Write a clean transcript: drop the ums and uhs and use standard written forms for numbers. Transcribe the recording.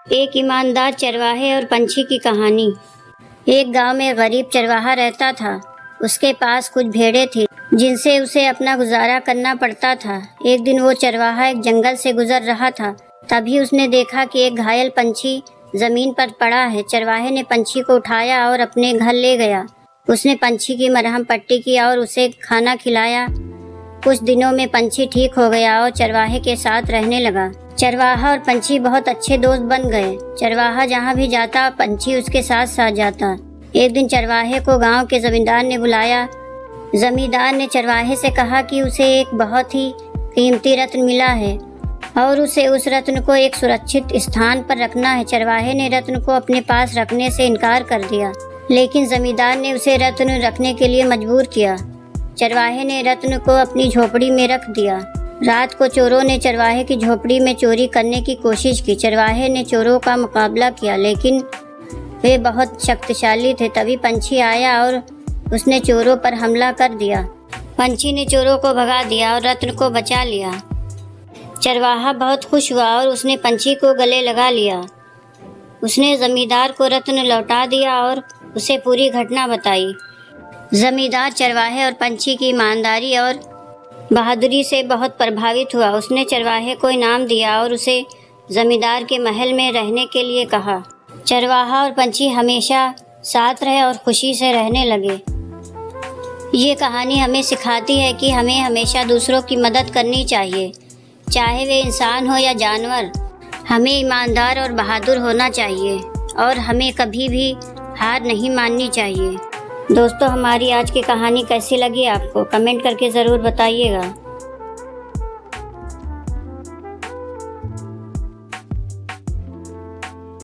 एक ईमानदार चरवाहे और पंछी की कहानी। एक गांव में गरीब चरवाहा रहता था। उसके पास कुछ भेड़ें थी जिनसे उसे अपना गुजारा करना पड़ता था। एक दिन वो चरवाहा एक जंगल से गुजर रहा था। तभी उसने देखा कि एक घायल पंछी जमीन पर पड़ा है। चरवाहे ने पंछी को उठाया और अपने घर ले गया। उसने पंछी की मरहम पट्टी की और उसे खाना खिलाया। कुछ दिनों में पंछी ठीक हो गया और चरवाहे के साथ रहने लगा। चरवाहा और पंछी बहुत अच्छे दोस्त बन गए। चरवाहा जहाँ भी जाता पंछी उसके साथ साथ जाता। एक दिन चरवाहे को गांव के जमींदार ने बुलाया। जमींदार ने चरवाहे से कहा कि उसे एक बहुत ही कीमती रत्न मिला है और उसे उस रत्न को एक सुरक्षित स्थान पर रखना है। चरवाहे ने रत्न को अपने पास रखने से इनकार कर दिया, लेकिन जमींदार ने उसे रत्न रखने के लिए मजबूर किया। चरवाहे ने रत्न को अपनी झोपड़ी में रख दिया। रात को चोरों ने चरवाहे की झोपड़ी में चोरी करने की कोशिश की। चरवाहे ने चोरों का मुकाबला किया, लेकिन वे बहुत शक्तिशाली थे। तभी पंछी आया और उसने चोरों पर हमला कर दिया। पंछी ने चोरों को भगा दिया और रत्न को बचा लिया। चरवाहा बहुत खुश हुआ और उसने पंछी को गले लगा लिया। उसने जमींदार को रत्न लौटा दिया और उसे पूरी घटना बताई। जमींदार चरवाहे और पंछी की ईमानदारी और बहादुरी से बहुत प्रभावित हुआ। उसने चरवाहे को इनाम दिया और उसे जमींदार के महल में रहने के लिए कहा। चरवाहा और पंछी हमेशा साथ रहे और खुशी से रहने लगे। ये कहानी हमें सिखाती है कि हमें हमेशा दूसरों की मदद करनी चाहिए, चाहे वे इंसान हो या जानवर। हमें ईमानदार और बहादुर होना चाहिए और हमें कभी भी हार नहीं माननी चाहिए। दोस्तों, हमारी आज की कहानी कैसी लगी आपको? कमेंट करके ज़रूर बताइएगा।